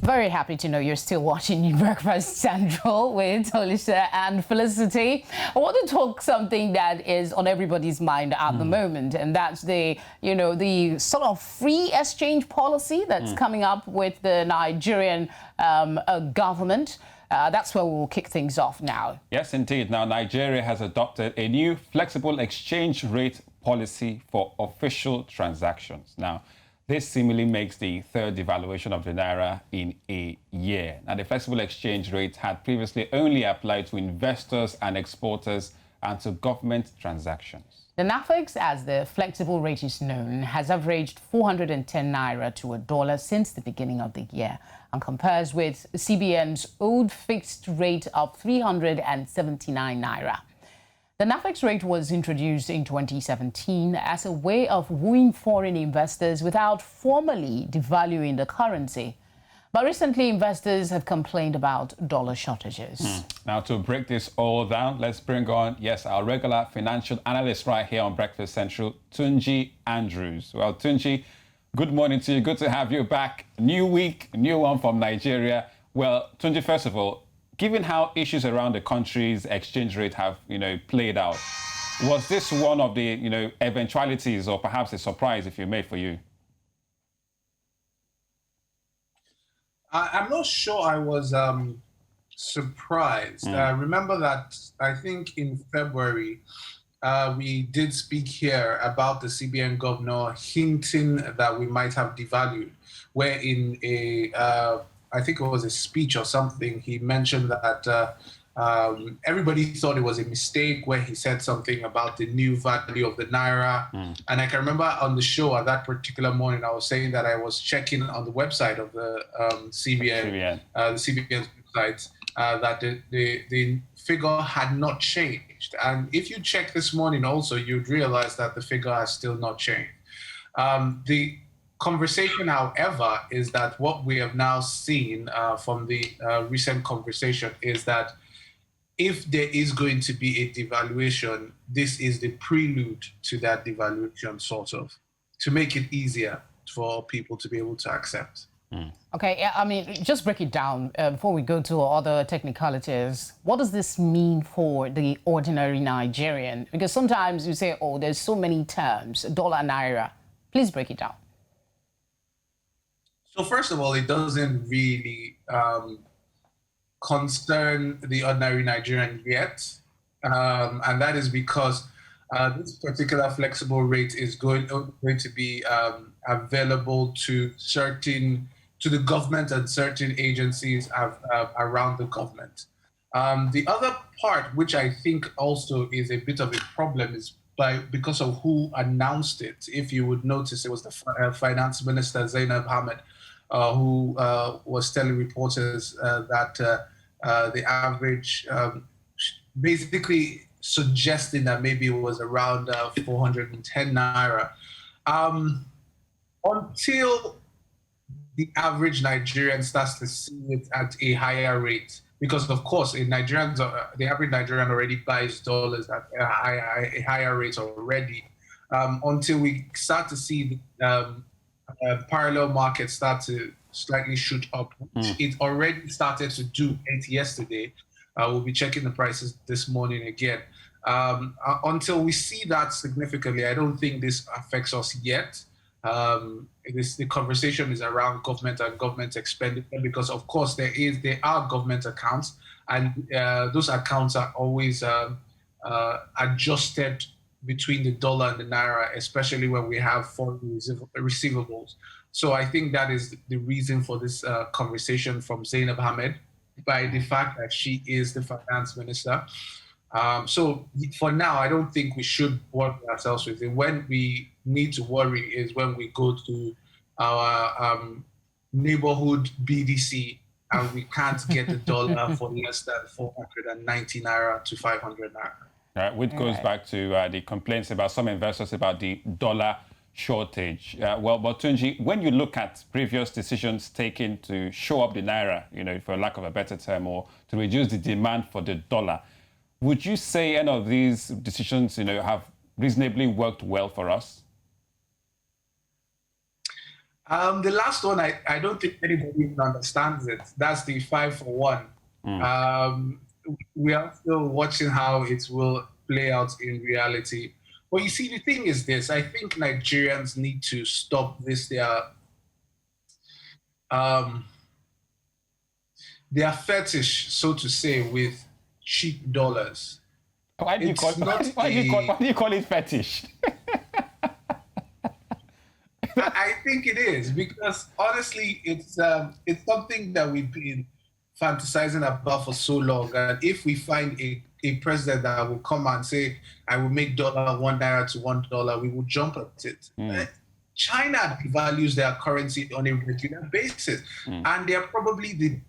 Very happy to know you're still watching Breakfast Central with Olisa and Felicity. I want to talk something that is on everybody's mind at the moment, and that's the sort of free exchange policy that's coming up with the Nigerian government. That's where we'll kick things off now. Yes, indeed. Now, Nigeria has adopted a new flexible exchange rate policy for official transactions. Now, this seemingly makes the third devaluation of the naira in a year. Now, the flexible exchange rate had previously only applied to investors and exporters and to government transactions. The NAFEX, as the flexible rate is known, has averaged 410 naira to a dollar since the beginning of the year and compares with CBN's old fixed rate of 379 naira. The NAFEX rate was introduced in 2017 as a way of wooing foreign investors without formally devaluing the currency. But recently, investors have complained about dollar shortages. Now, to break this all down, let's bring on, our regular financial analyst right here on Breakfast Central, Tunji Andrews. Well, Tunji, good morning to you. Good to have you back. New week, new one from Nigeria. Well, Tunji, first of all, given how issues around the country's exchange rate have, played out, was this one of the, eventualities or perhaps a surprise, if you may, for you? I'm not sure I was surprised. Remember that I think in February, we did speak here about the CBN governor hinting that we might have devalued, where in I think it was a speech or something, he mentioned that everybody thought it was a mistake where he said something about the new value of the naira. And I can remember on the show at that particular morning, I was saying that I was checking on the website of the CBN, the CBN's website, that the figure had not changed. And if you check this morning also, you'd realize that the figure has still not changed. The conversation, however, is that what we have now seen from the recent conversation is that if there is going to be a devaluation, this is the prelude to that devaluation, sort of, to make it easier for people to be able to accept. Okay, I mean, just break it down before we go to other technicalities. What does this mean for the ordinary Nigerian? Because sometimes you say, oh, there's so many terms, dollar, naira. Please break it down. So first of all, it doesn't really concern the ordinary Nigerian yet. And that is because this particular flexible rate is going to be available to the government and certain agencies around the government. The other part, which I think also is a bit of a problem, is because of who announced it. If you would notice, it was the Finance Minister, Zainab Ahmed, who was telling reporters that the average, basically suggesting that maybe it was around 410 naira. Until the average Nigerian starts to see it at a higher rate, because of course, the average Nigerian already buys dollars at a higher rate already. Until we start to see the parallel markets start to slightly shoot up. It already started to do it yesterday. We'll be checking the prices this morning again. Until we see that significantly, I don't think this affects us yet. The conversation is around government and government expenditure, because of course there are government accounts, and those accounts are always adjusted between the dollar and the naira, especially when we have foreign receivables. So I think that is the reason for this conversation from Zainab Ahmed, by the fact that she is the finance minister. So for now, I don't think we should worry ourselves with it. When we need to worry is when we go to our neighborhood BDC and we can't get the dollar for less than 490 naira to 500 naira. Which goes back to the complaints about some investors about the dollar shortage. Well, but Tunji, when you look at previous decisions taken to show up the naira, for lack of a better term, or to reduce the demand for the dollar, would you say any of these decisions, have reasonably worked well for us? The last one, I don't think anybody even understands it. That's the 5-for-1. We are still watching how it will play out in reality. Well, you see, the thing is this: I think Nigerians need to stop this. Their fetish, so to say, with cheap dollars. Why do you call it fetish? I think it is because honestly, it's something that we've been fantasizing about for so long. And if we find a president that will come and say, "I will make dollar 1 naira to $1," we will jump at it. China devalues their currency on a regular basis, and they are probably the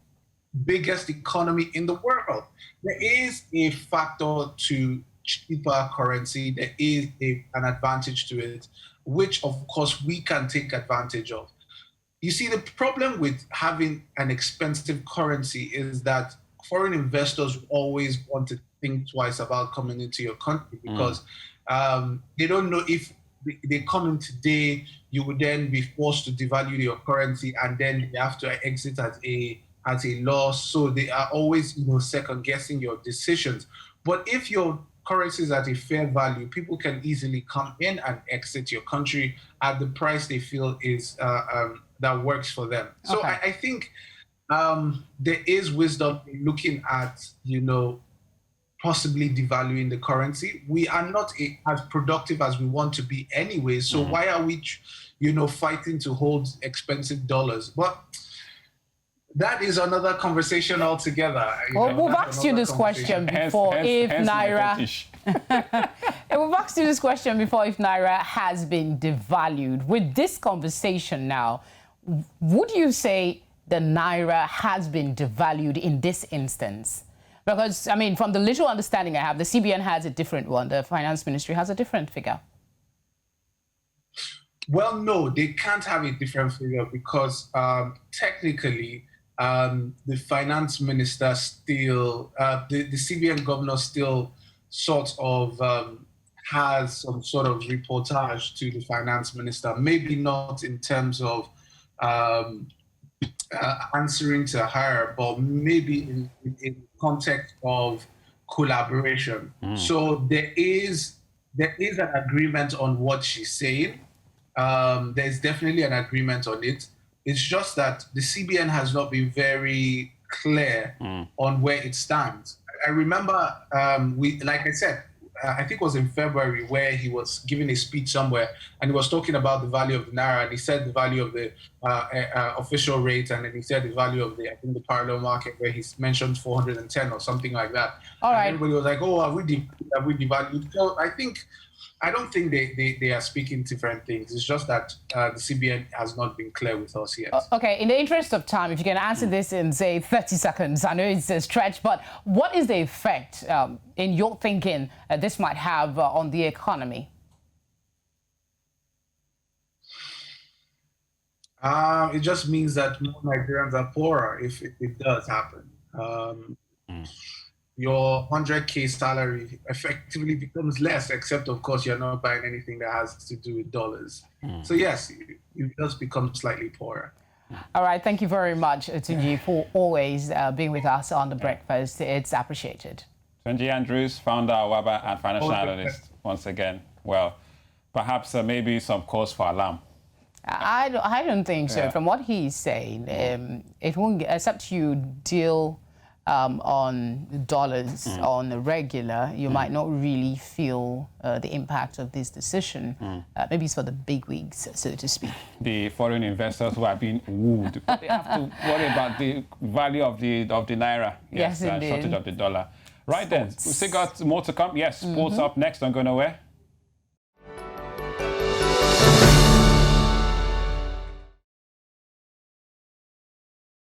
biggest economy in the world. There is a factor to cheaper currency. There is an advantage to it, which of course we can take advantage of. You see, the problem with having an expensive currency is that foreign investors always want to think twice about coming into your country because they don't know if they come in today, you would then be forced to devalue your currency and then they have to exit at a loss. So they are always, second guessing your decisions. But if your currency is at a fair value, people can easily come in and exit your country at the price they feel is that works for them. So Okay. I think there is wisdom in looking at, possibly devaluing the currency. We are not as productive as we want to be anyway. So why are we, fighting to hold expensive dollars? But that is another conversation altogether. Well, we've asked you this question before. If Naira, we've asked you this question before. If Naira has been devalued, with this conversation now, would you say the Naira has been devalued in this instance? Because, I mean, from the little understanding I have, the CBN has a different one. The Finance Ministry has a different figure. Well, no, they can't have a different figure because technically, the finance minister still, the CBN governor still sort of has some sort of reportage to the finance minister, maybe not in terms of answering to her, but maybe in context of collaboration. So there is an agreement on what she's saying. There's definitely an agreement on it. It's just that the CBN has not been very clear on where it stands. I remember, like I said, I think it was in February where he was giving a speech somewhere and he was talking about the value of the Naira and he said the value of the official rate and then he said the value of the parallel market where he mentioned 410 or something like that. All right. And everybody was like, oh, have we devalued? So I don't think they are speaking different things. It's just that the CBN has not been clear with us yet. Okay, in the interest of time, if you can answer this in, say, 30 seconds, I know it's a stretch, but what is the effect, in your thinking, this might have on the economy? It just means that more Nigerians are poorer if it does happen. Your 100K salary effectively becomes less, except, of course, you're not buying anything that has to do with dollars. So, yes, you just become slightly poorer. All right. Thank you very much, Tunji, for always being with us on The Breakfast. It's appreciated. Tunji Andrews, founder of WABA and financial analyst, once again. Well, perhaps maybe some cause for alarm. I don't think so. From what he's saying, it won't, except you deal on dollars on a regular, you might not really feel the impact of this decision. Maybe it's for the big wigs, so to speak. The foreign investors who are being wooed, but they have to worry about the value of the Naira. Yes, indeed. Shortage of the dollar. Right then, we've still got more to come. Yes, sports up next. Don't go nowhere.